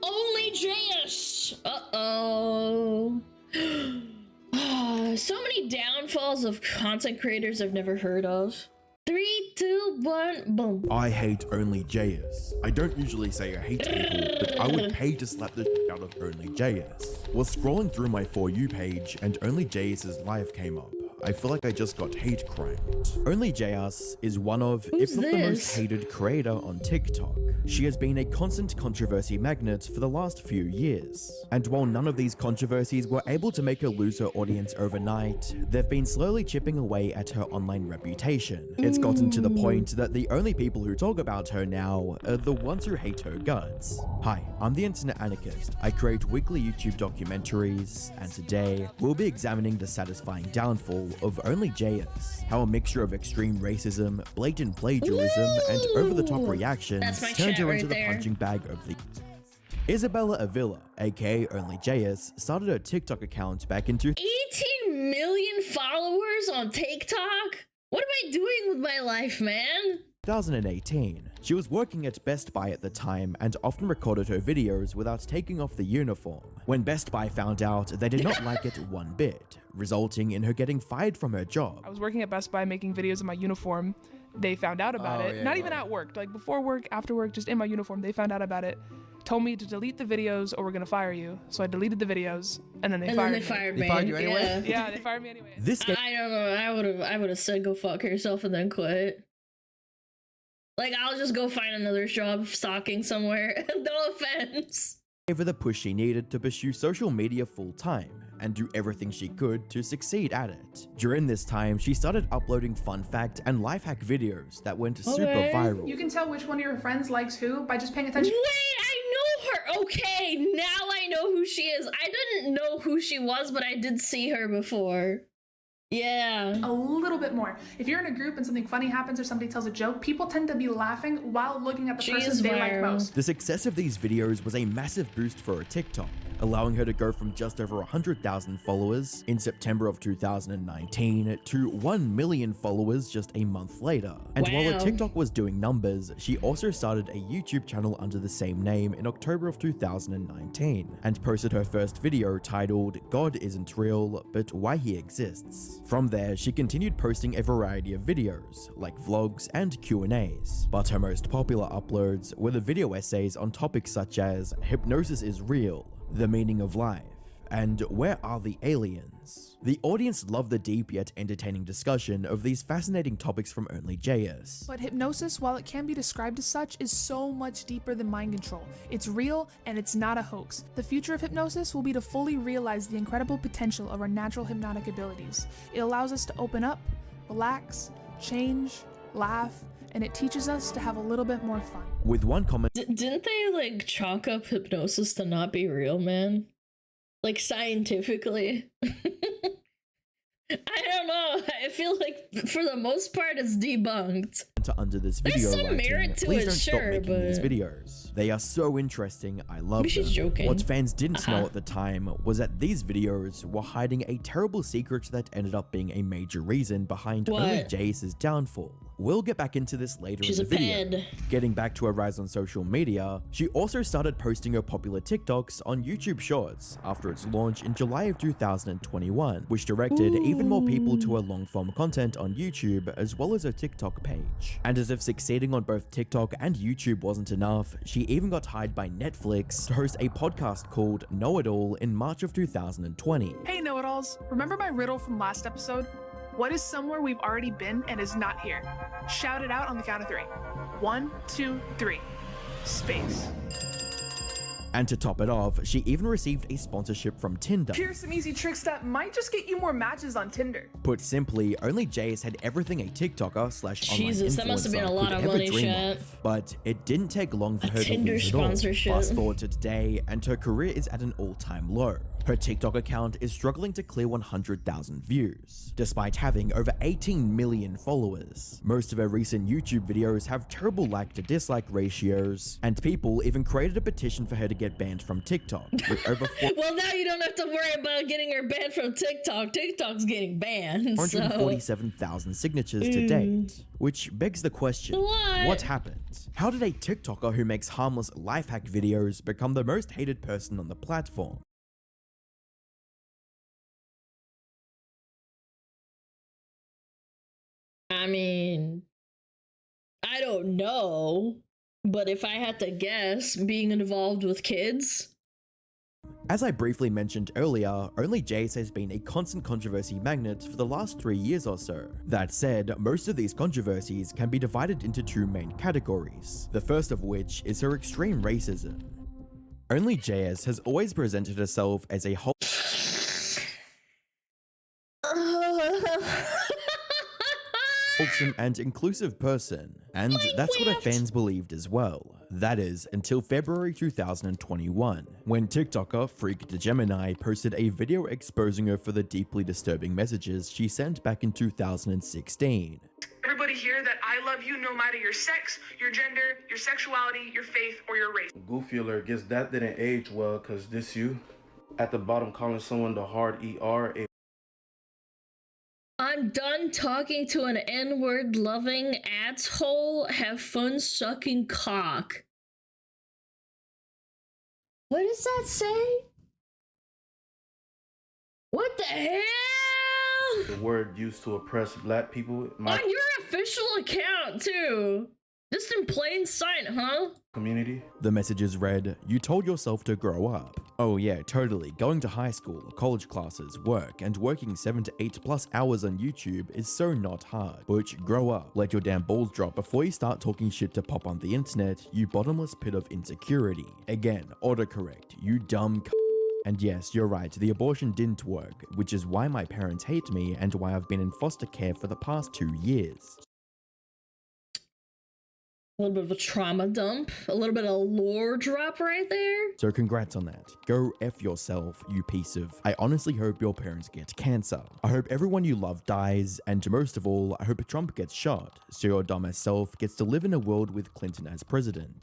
OnlyJayus. Uh-oh. So many downfalls of content creators I've never heard of. 3, 2, 1, boom. I hate OnlyJayus. I don't usually say I hate people, but I would pay to slap the shit out of OnlyJayus. Was scrolling through my For You page and OnlyJayus's live came up. I feel like I just got hate crimed. OnlyJayus is one of, if not the most hated creator on TikTok. She has been a constant controversy magnet for the last few years. And while none of these controversies were able to make her lose her audience overnight, they've been slowly chipping away at her online reputation. It's gotten to the point that the only people who talk about her now are the ones who hate her guts. Hi, I'm the Internet Anarchist. I create weekly YouTube documentaries, and today we'll be examining the satisfying downfall of OnlyJayus, how a mixture of extreme racism, blatant plagiarism, and over-the-top reactions turned her into the punching bag of the... Isabella Avila, aka OnlyJayus, started her TikTok account back in 18 million followers on TikTok? What am I doing with my life, man? 2018. She was working at Best Buy at the time and often recorded her videos without taking off the uniform. When Best Buy found out, they did not like it one bit, resulting in her getting fired from her job. I was working at Best Buy making videos in my uniform. They found out about it, not even at work, like before work, after work, just in my uniform. They found out about it, told me to delete the videos or we're gonna fire you. So I deleted the videos and then they fired me. They fired you anyway? Yeah, they fired me anyway. I don't know, I would have said go fuck yourself and then quit. Like, I'll just go find another job stalking somewhere. No offense. Gave her the push she needed to pursue social media full-time and do everything she could to succeed at it. During this time, she started uploading fun fact and life hack videos that went super viral. You can tell which one of your friends likes who by just paying attention. Wait, I know her. Okay, now I know who she is. I didn't know who she was, but I did see her before. Yeah. A little bit more. If you're in a group and something funny happens or somebody tells a joke, people tend to be laughing while looking at the person they like most. The success of these videos was a massive boost for her TikTok, allowing her to go from just over 100,000 followers in September of 2019 to 1 million followers just a month later. And while her TikTok was doing numbers, she also started a YouTube channel under the same name in October of 2019 and posted her first video titled "God Isn't Real, but Why He Exists." From there, she continued posting a variety of videos, like vlogs and Q&As, but her most popular uploads were the video essays on topics such as hypnosis is real, the meaning of life, and where are the aliens? The audience loved the deep yet entertaining discussion of these fascinating topics from OnlyJayus. But hypnosis, while it can be described as such, is so much deeper than mind control. It's real and it's not a hoax. The future of hypnosis will be to fully realize the incredible potential of our natural hypnotic abilities. It allows us to open up, relax, change, laugh, and it teaches us to have a little bit more fun. With one comment, didn't they like chalk up hypnosis to not be real, man? Like scientifically. I don't know. I feel like for the most part it's debunked. Under this video, there's some merit to please it, don't stop sure, making but these videos. They are so interesting. I love them. She's joking. What fans didn't know at the time was that these videos were hiding a terrible secret that ended up being a major reason behind OnlyJayus's downfall. We'll get back into this later in the video. Getting back to her rise on social media, she also started posting her popular TikToks on YouTube Shorts after its launch in July of 2021, which directed even more people to her long-form content on YouTube as well as her TikTok page. And as if succeeding on both TikTok and YouTube wasn't enough, she even got hired by Netflix to host a podcast called Know It All in March of 2020. Hey know-it-alls, remember my riddle from last episode? What is somewhere we've already been and is not here? Shout it out on the count of 3. 1, 2, 3. Space. And to top it off, she even received a sponsorship from Tinder. Here's some easy tricks that might just get you more matches on Tinder. Put simply, OnlyJayus had everything a TikToker slash online influencer that must have been a lot of money shit. But it didn't take long for her to lose it all. Fast forward to today, and her career is at an all-time low. Her TikTok account is struggling to clear 100,000 views, despite having over 18 million followers. Most of her recent YouTube videos have terrible like to dislike ratios, and people even created a petition for her to get banned from TikTok, with over well, now you don't have to worry about getting her banned from TikTok. TikTok's getting banned. 447,000 signatures to date, which begs the question, what happened? How did a TikToker who makes harmless life hack videos become the most hated person on the platform? I mean, I don't know, but if I had to guess, being involved with kids. As I briefly mentioned earlier, OnlyJayus has been a constant controversy magnet for the last 3 years or so. That said, most of these controversies can be divided into two main categories, the first of which is her extreme racism. OnlyJayus has always presented herself as a wholesome and inclusive person, and that's what her fans believed as well. That is, until February 2021, when TikToker Freak the Gemini posted a video exposing her for the deeply disturbing messages she sent back in 2016. Everybody hear that I love you no matter your sex, your gender, your sexuality, your faith, or your race. Goofy alert, guess that didn't age well, cause this you. At the bottom calling someone the hard ER. I'm done talking to an N-word loving asshole. Have fun sucking cock. What does that say? What the hell? The word used to oppress black people. On your official account, too. Just in plain sight, huh? Community. The messages read, "You told yourself to grow up." Oh yeah, totally. Going to high school, college classes, work, and working 7 to 8+ hours on YouTube is so not hard. Butch, grow up. Let your damn balls drop before you start talking shit to pop on the internet, you bottomless pit of insecurity. Again, autocorrect, you dumb c. And yes, you're right, the abortion didn't work, which is why my parents hate me and why I've been in foster care for the past 2 years. A little bit of a trauma dump, a little bit of lore drop right there. So congrats on that. Go F yourself, you piece of. I honestly hope your parents get cancer. I hope everyone you love dies, and most of all, I hope Trump gets shot, so your dumbass self gets to live in a world with Clinton as president.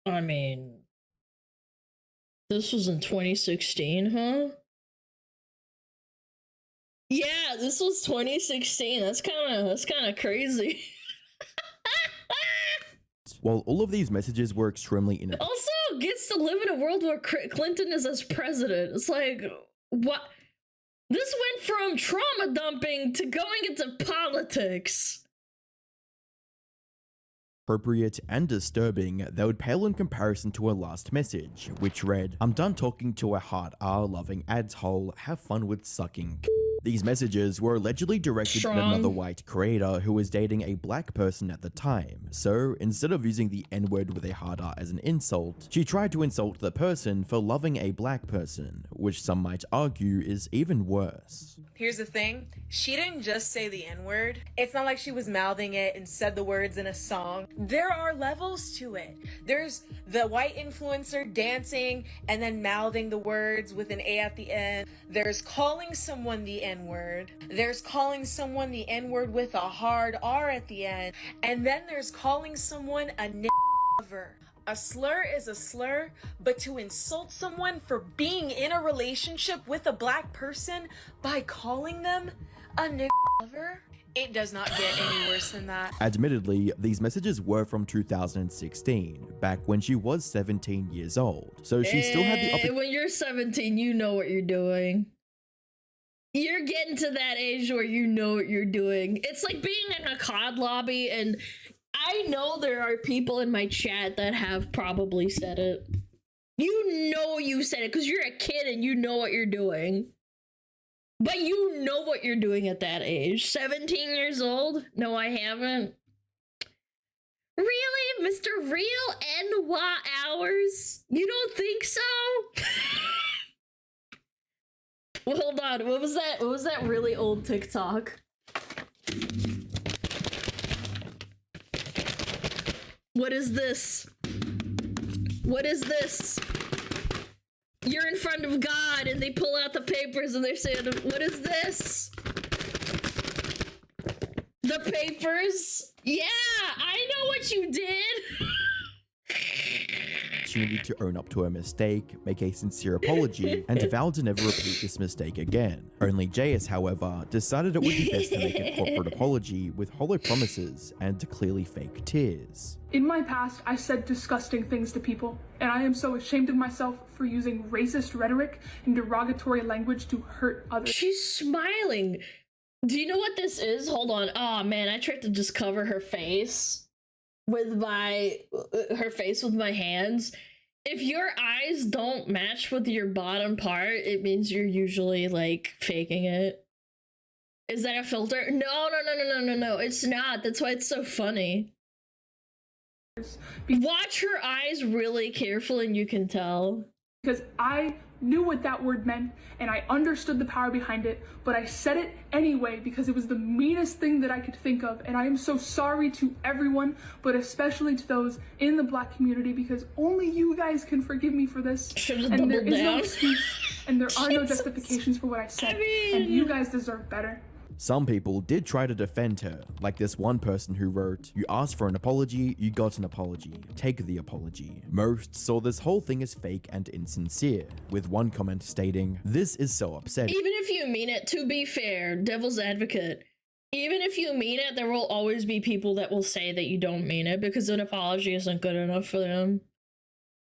I mean, this was in 2016, huh? Yeah, this was 2016. That's kind of crazy. While all of these messages were extremely also gets to live in a world where Clinton is as president. It's like, what? This went from trauma dumping to going into politics. Appropriate and disturbing, they would pale in comparison to her last message, which read, "I'm done talking to a hard R-loving adshole, have fun with sucking." These messages were allegedly directed at another white creator who was dating a black person at the time, so instead of using the N-word with a hard R as an insult, she tried to insult the person for loving a black person, which some might argue is even worse. Here's the thing, she didn't just say the N-word. It's not like she was mouthing it and said the words in a song. There are levels to it. There's the white influencer dancing and then mouthing the words with an A at the end. There's calling someone the N-word. There's calling someone the N-word with a hard R at the end. And then there's calling someone a n***ver. A slur is a slur, but to insult someone for being in a relationship with a black person by calling them a n***ver, it does not get any worse than that. Admittedly, these messages were from 2016, back when she was 17 years old, so she still had the opportunity. When you're 17, you know what you're doing. You're getting to that age where you know what you're doing. It's like being in a COD lobby, and I know there are people in my chat that have probably said it. You know you said it because you're a kid and you know what you're doing. But you know what you're doing at that age. 17 years old? No, I haven't. Really? Mr. Real NY Hours? You don't think so? Well, hold on. What was that really old TikTok? What is this? What is this? You're in front of God and they pull out the papers and they're saying, what is this? The papers? Yeah, I know what you did. She needed to own up to her mistake, make a sincere apology, and vow to never repeat this mistake again. OnlyJayus, however, decided it would be best to make a corporate apology with hollow promises and clearly fake tears. In my past, I said disgusting things to people, and I am so ashamed of myself for using racist rhetoric and derogatory language to hurt others. She's smiling. Do you know what this is? Hold on. Oh man, I tried to just cover her face with my hands. If your eyes don't match with your bottom part, it means you're usually like faking it. Is that a filter? No, it's not. That's why it's so funny. Watch her eyes really carefully and you can tell. Because I knew what that word meant and I understood the power behind it, but I said it anyway because it was the meanest thing that I could think of, and I am so sorry to everyone, but especially to those in the Black community, because only you guys can forgive me for this. And there is no excuse and there are no justifications for what I said, and you guys deserve better. Some people did try to defend her, like this one person who wrote, "You asked for an apology, you got an apology. Take the apology." Most saw this whole thing as fake and insincere, with one comment stating, "This is so upsetting." Even if you mean it, to be fair, devil's advocate, even if you mean it, there will always be people that will say that you don't mean it because an apology isn't good enough for them.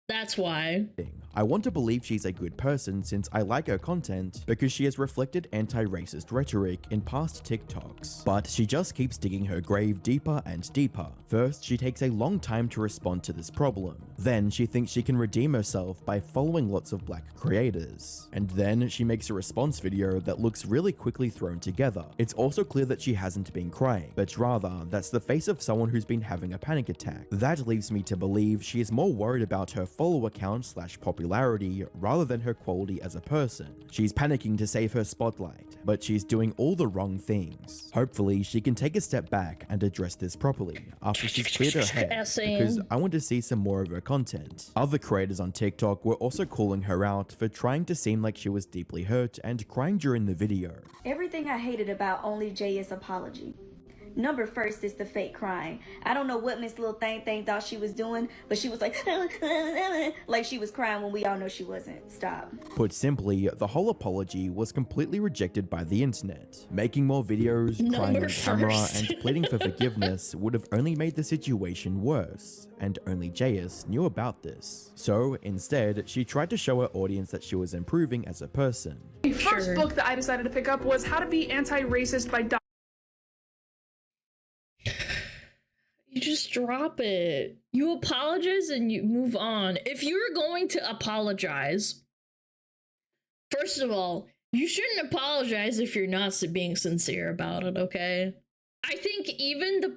That's why. I want to believe she's a good person since I like her content because she has reflected anti-racist rhetoric in past TikToks, but she just keeps digging her grave deeper and deeper. First, she takes a long time to respond to this problem. Then she thinks she can redeem herself by following lots of Black creators. And then she makes a response video that looks really quickly thrown together. It's also clear that she hasn't been crying, but rather that's the face of someone who's been having a panic attack. That leaves me to believe she is more worried about her follower count / popularity rather than her quality as a person. She's panicking to save her spotlight, but she's doing all the wrong things. Hopefully she can take a step back and address this properly after she's cleared her head, because I want to see some more of her content. Other creators on TikTok were also calling her out for trying to seem like she was deeply hurt and crying during the video. Everything I hated about OnlyJayus apology. Number first is the fake crying. I don't know what Miss Little Thing thought she was doing, but she was like, like she was crying when we all know she wasn't. Stop. Put simply, the whole apology was completely rejected by the internet. Making more videos, crying on camera, and pleading for forgiveness would have only made the situation worse, and OnlyJayus knew about this. So instead, she tried to show her audience that she was improving as a person. The first book that I decided to pick up was How to Be Anti-Racist by Dr. You just drop it. You apologize and you move on. If you're going to apologize, first of all, you shouldn't apologize if you're not being sincere about it, okay? I think even the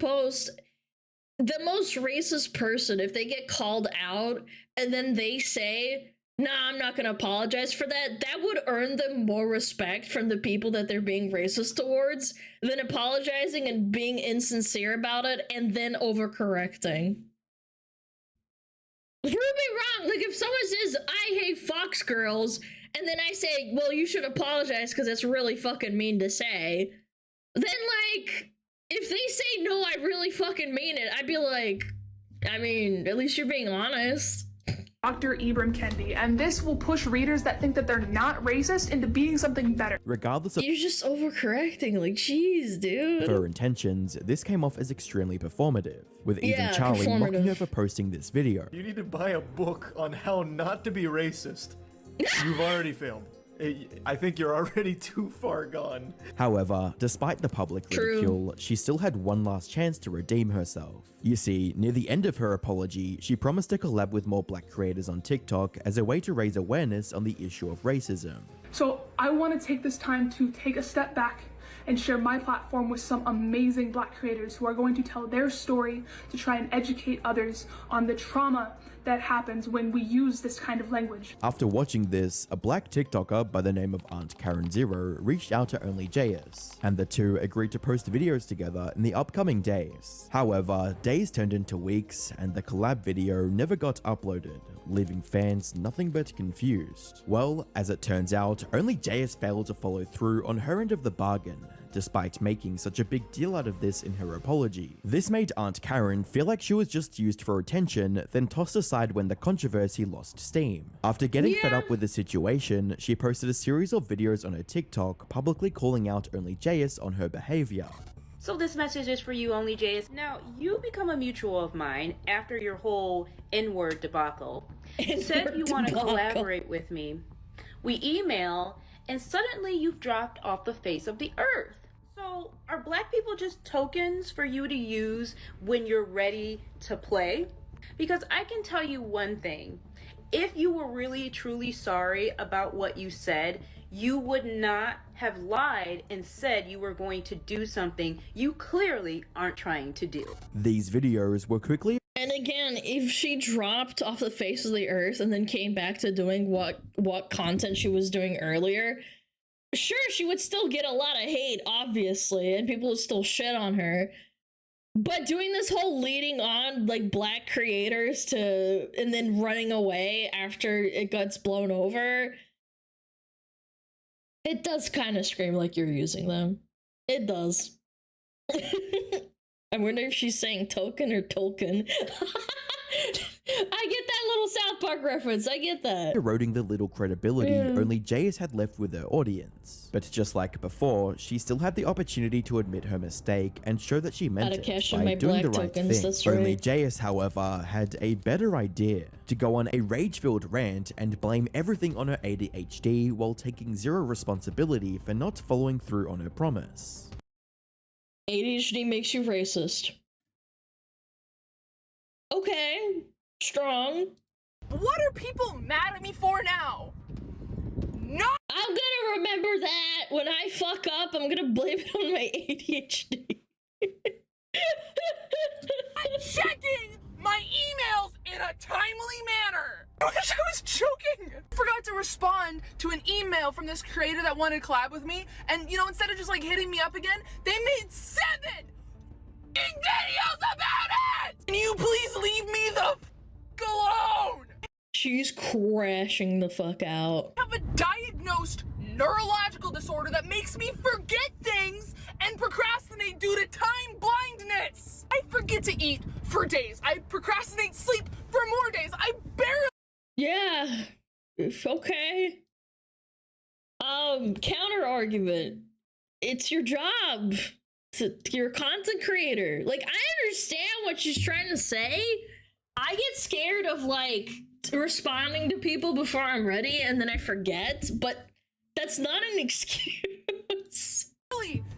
most racist person, if they get called out and then they say, "Nah, I'm not gonna apologize for that," that would earn them more respect from the people that they're being racist towards than apologizing and being insincere about it and then overcorrecting. Prove me wrong. Like, if someone says, "I hate Fox girls," and then I say, "Well, you should apologize because that's really fucking mean to say," then, like, if they say, "No, I really fucking mean it," I'd be like, I mean, at least you're being honest. Dr. Ibram Kendi, and this will push readers that think that they're not racist into being something better. Regardless of you're just overcorrecting, like, jeez, dude. her intentions, this came off as extremely performative, with even Charlie mocking her for posting this video. You need to buy a book on how not to be racist. You've already failed. I think you're already too far gone. However, despite the public ridicule, she still had one last chance to redeem herself. You see, near the end of her apology, she promised to collab with more Black creators on TikTok as a way to raise awareness on the issue of racism. So I want to take this time to take a step back and share my platform with some amazing Black creators who are going to tell their story to try and educate others on the trauma that happens when we use this kind of language. After watching this, a Black TikToker by the name of Aunt Karen Zero reached out to OnlyJayus, and the two agreed to post videos together in the upcoming days. However, days turned into weeks, and the collab video never got uploaded, leaving fans nothing but confused. Well, as it turns out, OnlyJayus failed to follow through on her end of the bargain, despite making such a big deal out of this in her apology. This made Aunt Karen feel like she was just used for attention, then tossed aside when the controversy lost steam. After getting fed up with the situation, she posted a series of videos on her TikTok publicly calling out OnlyJayus on her behavior. So this message is for you, OnlyJayus. Now, you become a mutual of mine after your whole N-word debacle. You said you want to collaborate with me. We email, and suddenly you've dropped off the face of the earth. So are Black people just tokens for you to use when you're ready to play? Because I can tell you one thing. If you were really truly sorry about what you said, you would not have lied and said you were going to do something you clearly aren't trying to do. These videos were quickly. And again, if she dropped off the face of the earth and then came back to doing what content she was doing earlier, sure, she would still get a lot of hate, obviously, and people would still shit on her. But doing this whole leading on, like, Black creators to, and then running away after it gets blown over, it does kind of scream like you're using them. It does. I wonder if she's saying token or Tolkien. I get that little South Park reference, I get that. Eroding the little credibility OnlyJayus had left with her audience. But just like before, she still had the opportunity to admit her mistake and show that she meant it by doing the right thing. OnlyJayus, however, had a better idea: to go on a rage-filled rant and blame everything on her ADHD while taking zero responsibility for not following through on her promise. ADHD makes you racist. Okay, strong. What are people mad at me for now? No! I'm gonna remember that when I fuck up. I'm gonna blame it on my ADHD. I'm checking my emails in a timely manner. I wish I was joking. I forgot to respond to an email from this creator that wanted to collab with me, and you know, instead of just like hitting me up again, they made 7 videos about it! Can you please leave me the f alone? She's crashing the fuck out. I have a diagnosed neurological disorder that makes me forget things and procrastinate due to time blindness. I forget to eat for days. I procrastinate sleep for more days. I barely. Yeah. Okay. Counter argument. It's your job. You're a content creator. Like, I understand what she's trying to say. I get scared of, like, responding to people before I'm ready and then I forget, but that's not an excuse.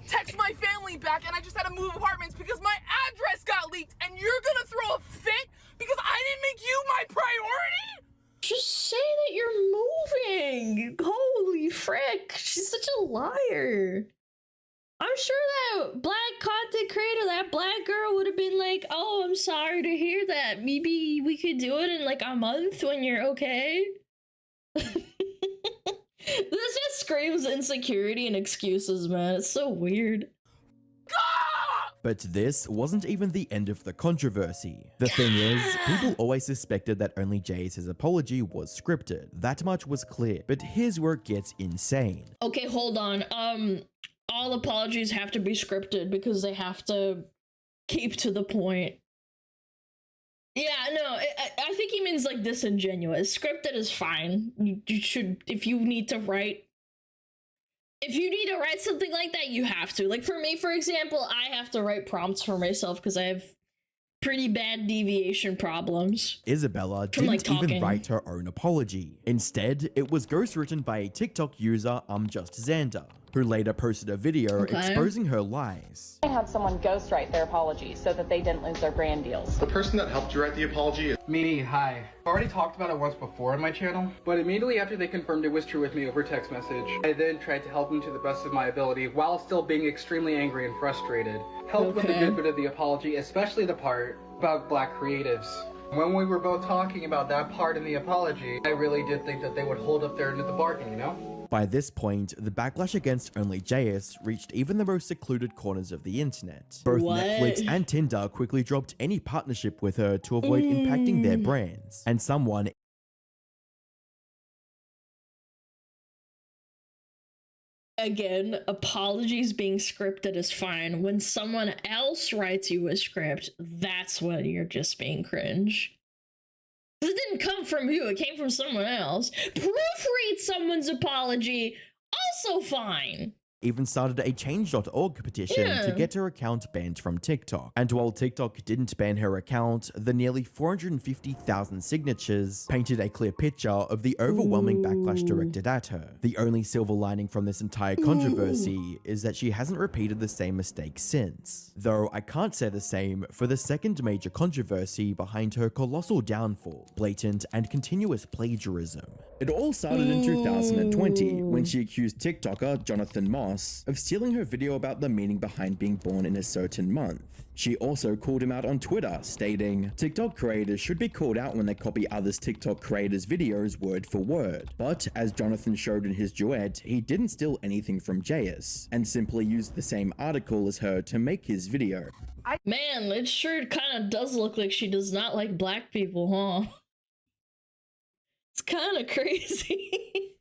Text my family back, and I just had to move apartments because my address got leaked, and you're gonna throw a fit because I didn't make you my priority? Just say that you're moving. Holy frick. She's such a liar. I'm sure that Black content creator, that Black girl, would have been like, oh, I'm sorry to hear that. Maybe we could do it in like a month when you're okay. This just screams insecurity and excuses, man. It's so weird. But this wasn't even the end of the controversy. The thing is, people always suspected that OnlyJayus' apology was scripted. That much was clear. But here's where it gets insane. Okay, hold on. All apologies have to be scripted because they have to keep to the point. Yeah, no, I think he means like disingenuous. Scripted is fine. You should, if you need to write something like that, you have to. Like for me, for example, I have to write prompts for myself because I have pretty bad deviation problems. Isabella didn't even write her own apology. Instead, it was ghostwritten by a TikTok user, Just Xander. who later posted a video exposing her lies. I had someone ghostwrite their apology so that they didn't lose their brand deals. The person that helped you write the apology is me. Hi. I've already talked about it once before on my channel, but immediately after they confirmed it was true with me over text message, I then tried to help them to the best of my ability while still being extremely angry and frustrated. Helped with a good bit of the apology, especially the part about black creatives. When we were both talking about that part in the apology, I really did think that they would hold up their end of the bargain, you know? By this point, the backlash against OnlyJayus reached even the most secluded corners of the internet. Both Netflix and Tinder quickly dropped any partnership with her to avoid impacting their brands, and someone again, apologies being scripted is fine. When someone else writes you a script, that's when you're just being cringe. It didn't come from you, it came from someone else. Proofread someone's apology, also fine. even started a change.org petition to get her account banned from TikTok. And while TikTok didn't ban her account, the nearly 450,000 signatures painted a clear picture of the overwhelming backlash directed at her. The only silver lining from this entire controversy is that she hasn't repeated the same mistake since. Though I can't say the same for the second major controversy behind her colossal downfall, blatant and continuous plagiarism. It all started in 2020 when she accused TikToker Jonathan Moss of stealing her video about the meaning behind being born in a certain month. She also called him out on Twitter, stating, "TikTok creators should be called out when they copy others' TikTok creators' videos word for word." But as Jonathan showed in his duet, he didn't steal anything from Jayus, and simply used the same article as her to make his video. Man, it sure kind of does look like she does not like black people, huh? It's kind of crazy.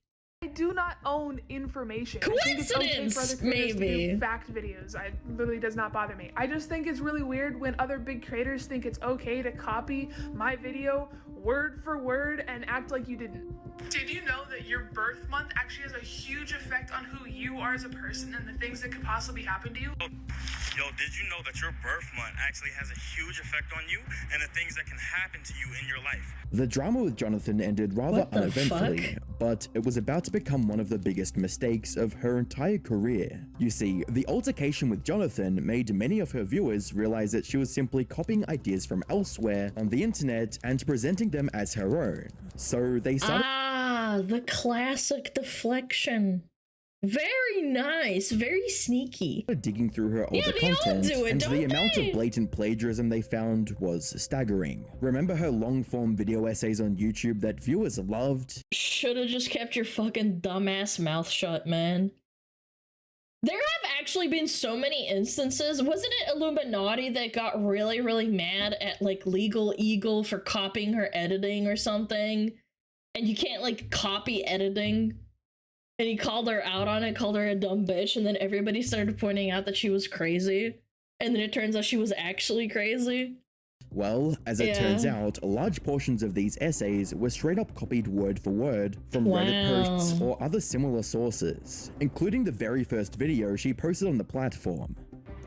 I do not own information. Coincidence, I think it's okay for other creators to maybe. do fact videos. It literally does not bother me. I just think it's really weird when other big creators think it's okay to copy my video word for word and act like you didn't. Did you know that your birth month actually has a huge effect on who you are as a person and the things that could possibly happen to you? Yo, did you know that your birth month actually has a huge effect on you and the things that can happen to you in your life? The drama with Jonathan ended rather uneventfully, but it was about to become one of the biggest mistakes of her entire career. You see, the altercation with Jonathan made many of her viewers realize that she was simply copying ideas from elsewhere on the internet and presenting them as her own. So they started the classic deflection. Very nice, very sneaky. Digging through her older content, and the amount of blatant plagiarism they found was staggering. Remember her long-form video essays on YouTube that viewers loved? Should've just kept your fucking dumbass mouth shut, man. There have actually been so many instances. Wasn't it Illuminati that got really, really mad at like Legal Eagle for copying her editing or something? And you can't like copy editing. And he called her out on it, called her a dumb bitch, and then everybody started pointing out that she was crazy. And then it turns out she was actually crazy. Well, as it turns out, large portions of these essays were straight up copied word for word from Reddit posts or other similar sources, including the very first video she posted on the platform.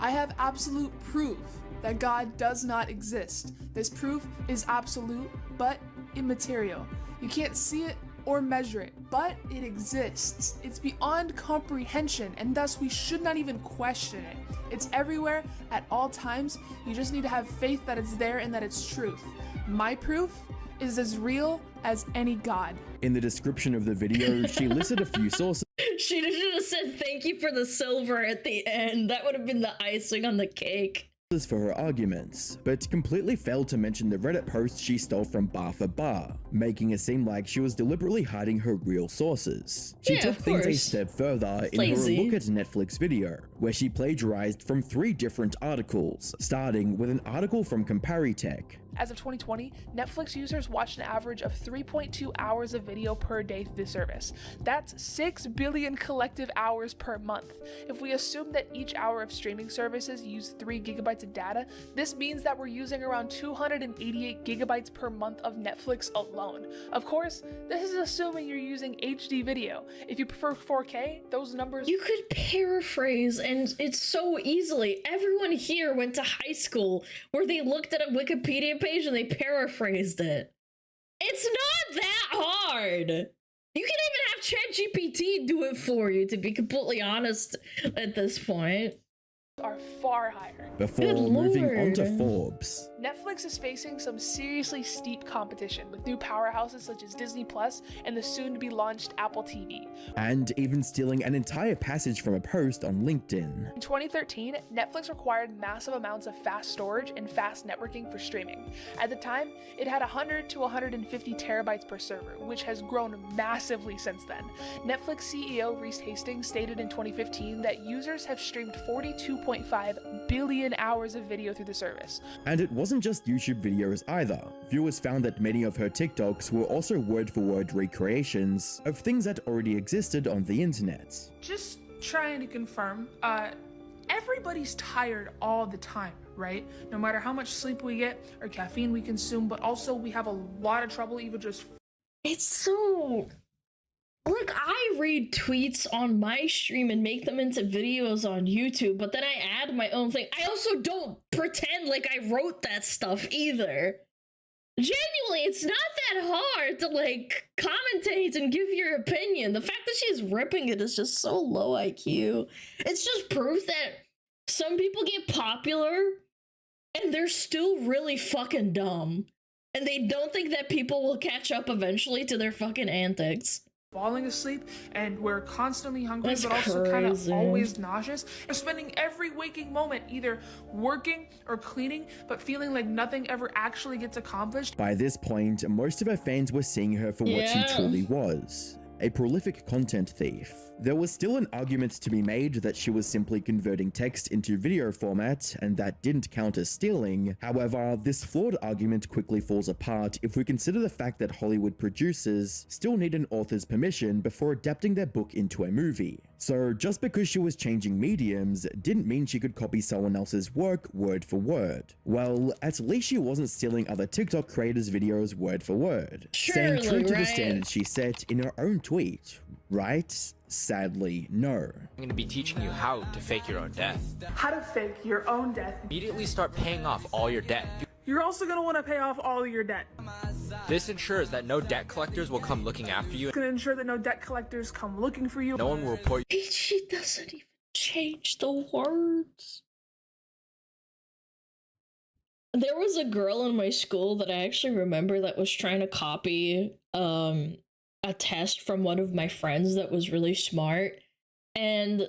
I have absolute proof that God does not exist. This proof is absolute, but immaterial. You can't see it or measure it, but it exists. It's beyond comprehension, and thus we should not even question it. It's everywhere at all times. You just need to have faith that it's there and that it's truth. My proof is as real as any God. In the description of the video, she listed a few sources. She should have said thank you for the silver at the end. That would have been the icing on the cake For her arguments, but completely failed to mention the Reddit posts she stole from Bar for Bar, making it seem like she was deliberately hiding her real sources. She took things a step further in her Look at Netflix video, where she plagiarized from 3 different articles, starting with an article from Comparitech. As of 2020, Netflix users watched an average of 3.2 hours of video per day through the service. That's 6 billion collective hours per month. If we assume that each hour of streaming services use 3 gigabytes of data, this means that we're using around 288 gigabytes per month of Netflix alone. Of course, this is assuming you're using HD video. If you prefer 4K, those numbers— You could paraphrase, and it's so easily. Everyone here went to high school where they looked at a Wikipedia page and they paraphrased it. It's not that hard. You can even have ChatGPT do it for you, to be completely honest at this point. Are far higher. Before moving on to Forbes. Netflix is facing some seriously steep competition with new powerhouses such as Disney Plus and the soon-to-be launched Apple TV. And even stealing an entire passage from a post on LinkedIn. In 2013, Netflix required massive amounts of fast storage and fast networking for streaming. At the time, it had 100 to 150 terabytes per server, which has grown massively since then. Netflix CEO Reese Hastings stated in 2015 that users have streamed 42.5 billion hours of video through the service. And it wasn't just YouTube videos either. Viewers found that many of her TikToks were also word-for-word recreations of things that already existed on the internet. Just trying to confirm, everybody's tired all the time, right? No matter how much sleep we get or caffeine we consume, but also we have a lot of trouble even just... It's so... Like, I read tweets on my stream and make them into videos on YouTube, but then I add my own thing. I also don't pretend like I wrote that stuff either. Genuinely, it's not that hard to, like, commentate and give your opinion. The fact that she's ripping it is just so low IQ. It's just proof that some people get popular and they're still really fucking dumb. And they don't think that people will catch up eventually to their fucking antics. Falling asleep, and we're constantly hungry, That's but also kind of crazy. always nauseous. We're spending every waking moment either working or cleaning, but feeling like nothing ever actually gets accomplished. By this point, most of her fans were seeing her for what she truly was. A prolific content thief. There was still an argument to be made that she was simply converting text into video format, and that didn't count as stealing. However, this flawed argument quickly falls apart if we consider the fact that Hollywood producers still need an author's permission before adapting their book into a movie. So just because she was changing mediums didn't mean she could copy someone else's work word for word. Well, at least she wasn't stealing other TikTok creators' videos word for word. Staying true to the standards she set in her own tweet, right? Sadly, no. I'm going to be teaching you how to fake your own death. How to fake your own death. Immediately start paying off all your debt. You're also going to want to pay off all your debt. This ensures that no debt collectors will come looking after you. It's going to ensure that no debt collectors come looking for you. No one will report you. She doesn't even change the words. There was a girl in my school that I actually remember that was trying to copy a test from one of my friends that was really smart, and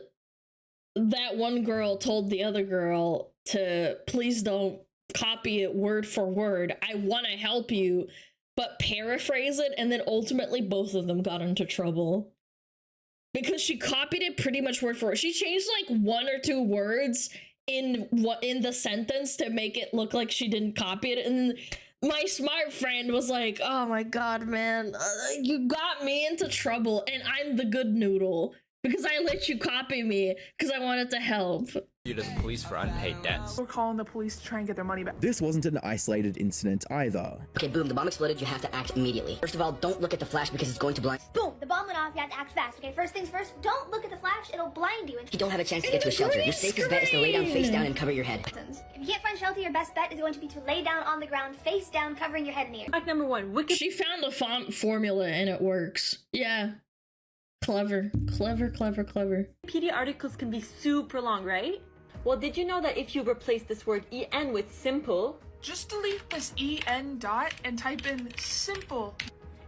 that one girl told the other girl to please don't copy it word for word. I want to help you, but paraphrase it, and then ultimately both of them got into trouble because she copied it pretty much word for word. She changed like one or two words in the sentence to make it look like she didn't copy it, and my smart friend was like, oh my god, man, you got me into trouble, and I'm the good noodle because I let you copy me because I wanted to help. You to the police for unpaid debts. We're calling the police to try and get their money back. This wasn't an isolated incident either. Okay, boom, the bomb exploded, you have to act immediately. First of all, don't look at the flash because it's going to blind. Boom, the bomb went off, you have to act fast. Okay, first things first, don't look at the flash, it'll blind you. You don't have a chance to get to a shelter. Your safest bet is to lay down face down and cover your head. If you can't find shelter, your best bet is going to be to lay down on the ground, face down, covering your head and ears. Fact number one, wicked. She found a formula and it works. Yeah. Clever. Clever, clever, clever. Wikipedia articles can be super long, right? Well, did you know that if you replace this word en with simple, just delete this en dot and type in simple.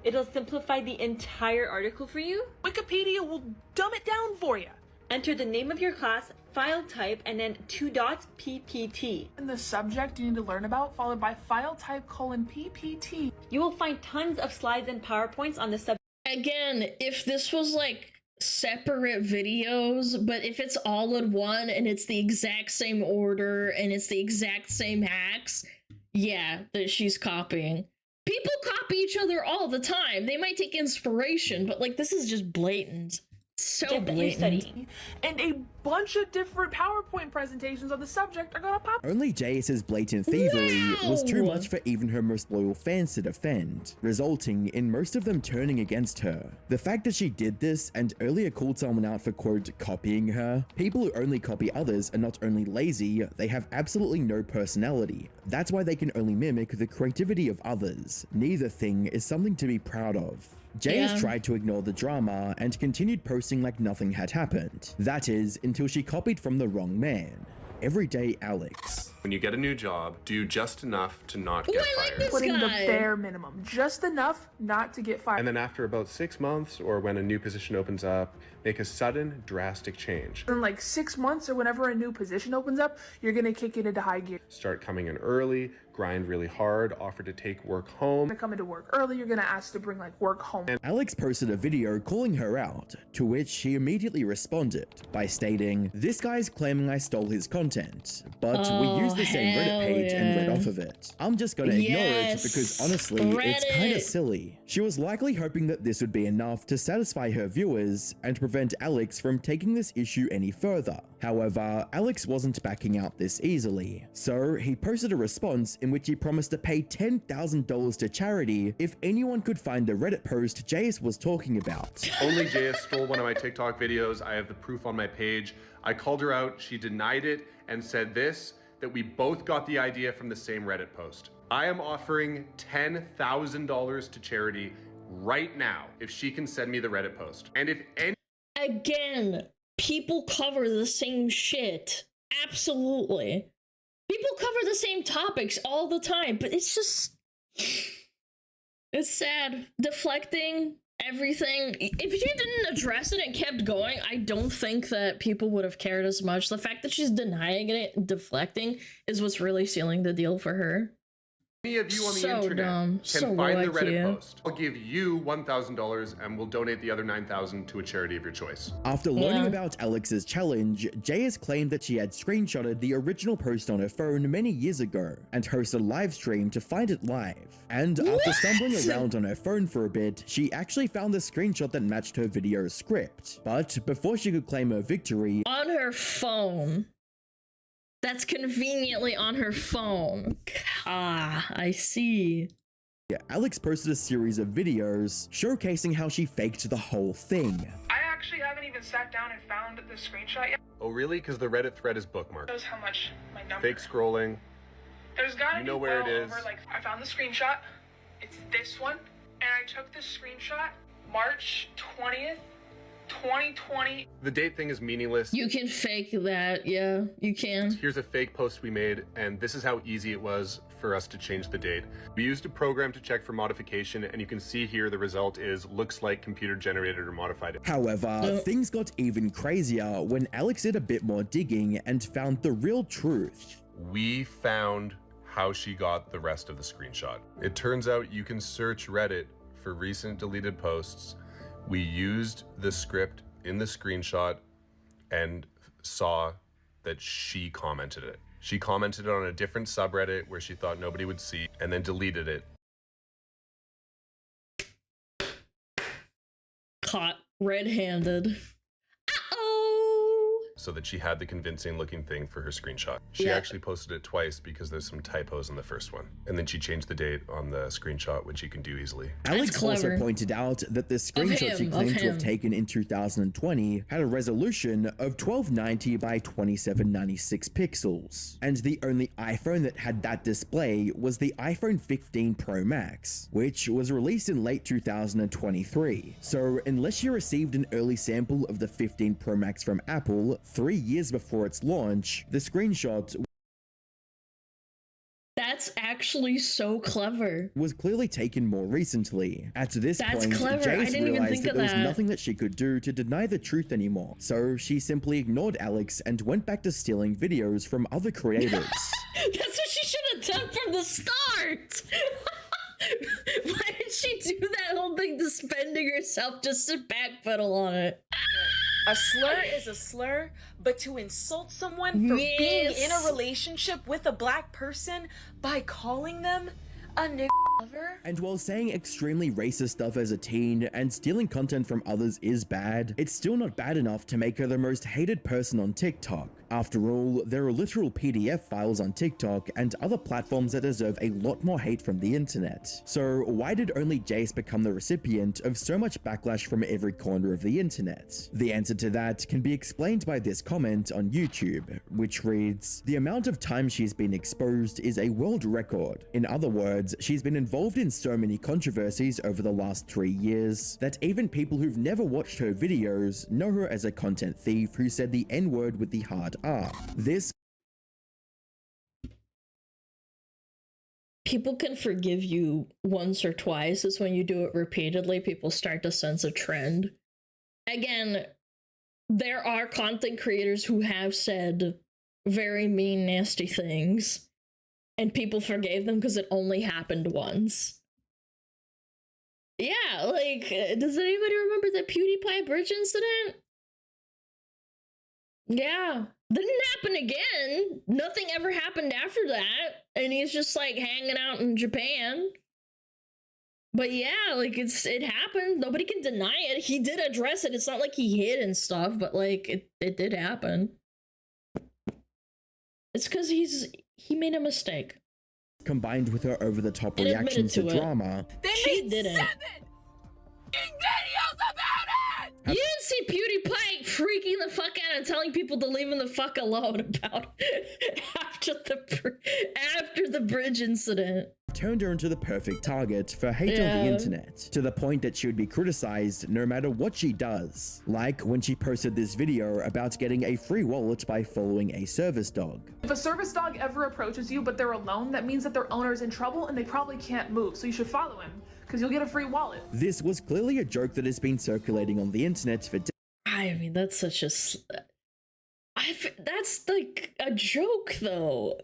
It'll simplify the entire article for you? Wikipedia will dumb it down for you. Enter the name of your class, file type, and then 2 dots PPT. And the subject you need to learn about, followed by file type : PPT. You will find tons of slides and PowerPoints on the subject. Again, if this was like separate videos, but if it's all in one and it's the exact same order and it's the exact same hacks, yeah, that she's copying. People copy each other all the time. They might take inspiration, but like this is just blatant. So blatant. And a bunch of different PowerPoint presentations on the subject are gonna pop. OnlyJayus' blatant thievery was too much for even her most loyal fans to defend, resulting in most of them turning against her. The fact that she did this and earlier called someone out for quote copying her, people who only copy others are not only lazy, they have absolutely no personality. That's why they can only mimic the creativity of others. Neither thing is something to be proud of. Jayus tried to ignore the drama and continued posting like nothing had happened. That is, until she copied from the wrong man. Everyday Alex. When you get a new job, do just enough to not get fired. Putting the bare minimum, just enough not to get fired. And then after about 6 months, or when a new position opens up, make a sudden, drastic change. In like 6 months or whenever a new position opens up, you're gonna kick it into high gear. Start coming in early, grind really hard, offer to take work home. You're coming to work early, you're gonna ask to bring like work home. And Alex posted a video calling her out, to which she immediately responded by stating, "This guy's claiming I stole his content, but we used the same Reddit page and read off of it. I'm just gonna ignore it because honestly, it's kinda silly." She was likely hoping that this would be enough to satisfy her viewers and prevent Alex from taking this issue any further. However, Alex wasn't backing out this easily, so he posted a response in which he promised to pay $10,000 to charity if anyone could find the Reddit post Jayus was talking about. OnlyJayus stole one of my TikTok videos. I have the proof on my page. I called her out, she denied it, and said this, that we both got the idea from the same Reddit post. I am offering $10,000 to charity right now if she can send me the Reddit post. And if any— Again, people cover the same shit. Absolutely. People cover the same topics all the time, but it's just... It's sad. Deflecting everything. If she didn't address it and kept going, I don't think that people would have cared as much. The fact that she's denying it and deflecting is what's really sealing the deal for her. Any of you on the internet can find the Reddit post, I'll give you $1,000 and we'll donate the other $9,000 to a charity of your choice. After learning about Alex's challenge, Jayus claimed that she had screenshotted the original post on her phone many years ago and hosted a live stream to find it live. And after stumbling around on her phone for a bit, she actually found the screenshot that matched her video script. But before she could claim her victory— On her phone. That's conveniently on her phone. Ah, I see. Alex posted a series of videos showcasing how she faked the whole thing. I actually haven't even sat down and found the screenshot yet. Oh really? Because the Reddit thread is bookmarked. Shows how much my number. Fake scrolling. There's gotta you know be where well it is. Over, like, I found the screenshot. It's this one. And I took this screenshot March 20th, 2020. The date thing is meaningless. You can fake that, yeah, you can. Here's a fake post we made, and this is how easy it was for us to change the date. We used a program to check for modification, and you can see here the result is looks like computer generated or modified. However, things got even crazier when Alex did a bit more digging and found the real truth. We found how she got the rest of the screenshot. It turns out you can search Reddit for recent deleted posts. We used the script in the screenshot and saw that she commented it. She commented it on a different subreddit where she thought nobody would see, and then deleted it. Caught red-handed. So that she had the convincing looking thing for her screenshot. She actually posted it twice because there's some typos in the first one. And then she changed the date on the screenshot, which you can do easily. Alex also pointed out that the screenshot she claimed to have taken in 2020 had a resolution of 1290 by 2796 pixels. And the only iPhone that had that display was the iPhone 15 Pro Max, which was released in late 2023. So unless you received an early sample of the 15 Pro Max from Apple 3 years before its launch, the screenshot That's actually so clever. was clearly taken more recently. At this That's point, clever. I Jayus didn't even realized think that of there was that. nothing that she could do to deny the truth anymore. So she simply ignored Alex and went back to stealing videos from other creators. That's what she should have done from the start. Why did she do that whole thing, defending herself just to backpedal on it? A slur is a slur, but to insult someone for being in a relationship with a black person by calling them a nigger lover? And while saying extremely racist stuff as a teen and stealing content from others is bad, it's still not bad enough to make her the most hated person on TikTok. After all, there are literal PDF files on TikTok and other platforms that deserve a lot more hate from the internet. So why did OnlyJayus become the recipient of so much backlash from every corner of the internet? The answer to that can be explained by this comment on YouTube, which reads, "The amount of time she's been exposed is a world record. In other words, she's been involved in so many controversies over the last 3 years that even people who've never watched her videos know her as a content thief who said the N-word with the hard R. This people can forgive you once or twice. It's when you do it repeatedly, people start to sense a trend. Again, there are content creators who have said very mean, nasty things, and people forgave them because it only happened once. Yeah, like, does anybody remember the PewDiePie bridge incident? Yeah, didn't happen again. Nothing ever happened after that, and he's just like hanging out in Japan. But yeah, like it happened. Nobody can deny it. He did address it. It's not like he hid and stuff, but like it did happen. It's because he made a mistake. Combined with her over-the-top reaction to drama, She didn't. 7 videos about it! You didn't see PewDiePie freaking the fuck out and telling people to leave him the fuck alone about after the bridge incident. Turned her into the perfect target for hate on the internet, to the point that she would be criticized no matter what she does. Like when she posted this video about getting a free wallet by following a service dog. If a service dog ever approaches you but they're alone, that means that their owner's in trouble and they probably can't move, so you should follow him, because you'll get a free wallet. This was clearly a joke that has been circulating on the internet for I mean, that's such a... that's like a joke, though.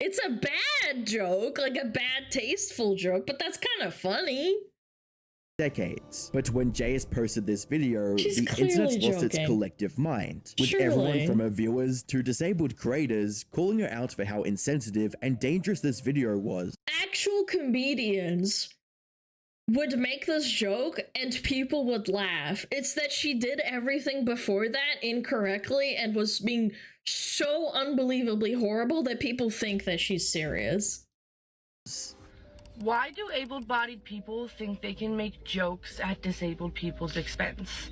It's a bad joke, like a bad, tasteful joke, but that's kind of funny. decades. But when Jayus posted this video, the internet lost its collective mind, with everyone from her viewers to disabled creators calling her out for how insensitive and dangerous this video was. Actual comedians would make this joke and people would laugh. It's that she did everything before that incorrectly and was being so unbelievably horrible that people think that she's serious. Why do able-bodied people think they can make jokes at disabled people's expense?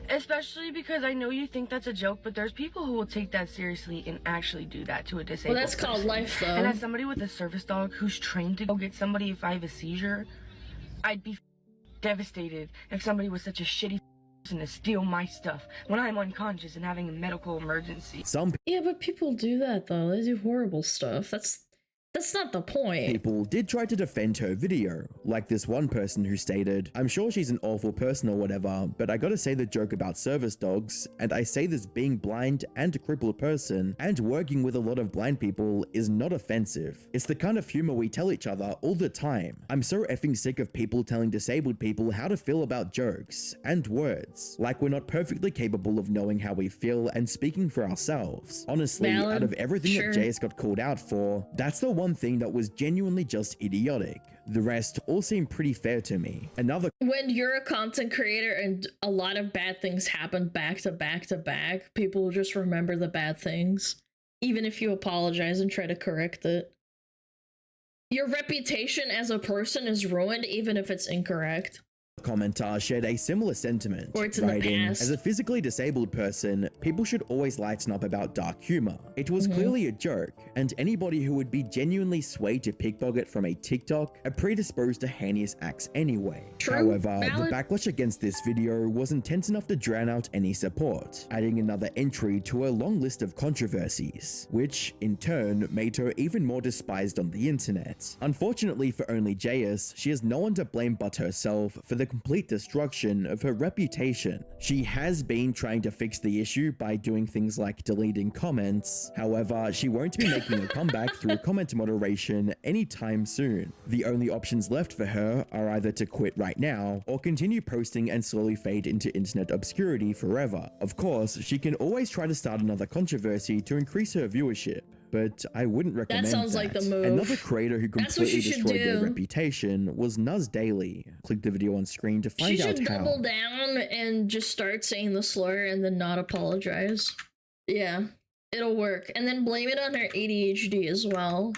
Especially because I know you think that's a joke, but there's people who will take that seriously and actually do that to a disabled person. Well, that's called life, though. And as somebody with a service dog who's trained to go get somebody if I have a seizure, I'd be devastated if somebody was such a shitty person to steal my stuff when I'm unconscious and having a medical emergency. Yeah, but people do that, though. They do horrible stuff. That's not the point. People did try to defend her video, like this one person who stated, "I'm sure she's an awful person or whatever, but I gotta say the joke about service dogs, and I say this being blind and a crippled person and working with a lot of blind people is not offensive. It's the kind of humor we tell each other all the time. I'm so effing sick of people telling disabled people how to feel about jokes and words, like we're not perfectly capable of knowing how we feel and speaking for ourselves. Honestly, out of everything that Jayus got called out for, that's the one thing that was genuinely just idiotic. The rest all seem pretty fair to me." When you're a content creator and a lot of bad things happen back to back to back, people will just remember the bad things, even if you apologize and try to correct it. Your reputation as a person is ruined even if it's incorrect. Commenter shared a similar sentiment, or it's in the past. "As a physically disabled person, people should always lighten up about dark humor. It was clearly a joke, and anybody who would be genuinely swayed to pickpocket from a TikTok are predisposed to heinous acts anyway." However, the backlash against this video was intense enough to drown out any support, adding another entry to a long list of controversies, which in turn made her even more despised on the internet. Unfortunately for OnlyJayus, she has no one to blame but herself for the complete destruction of her reputation. She has been trying to fix the issue by doing things like deleting comments. However, she won't be making a comeback through comment moderation anytime soon. The only options left for her are either to quit right now or continue posting and slowly fade into internet obscurity forever. Of course, she can always try to start another controversy to increase her viewership, but I wouldn't recommend that. That sounds like the move. Another creator who completely destroyed their reputation was Nuz Daily. Click the video on screen to find out how. She should double down and just start saying the slur and then not apologize. Yeah. It'll work. And then blame it on her ADHD as well.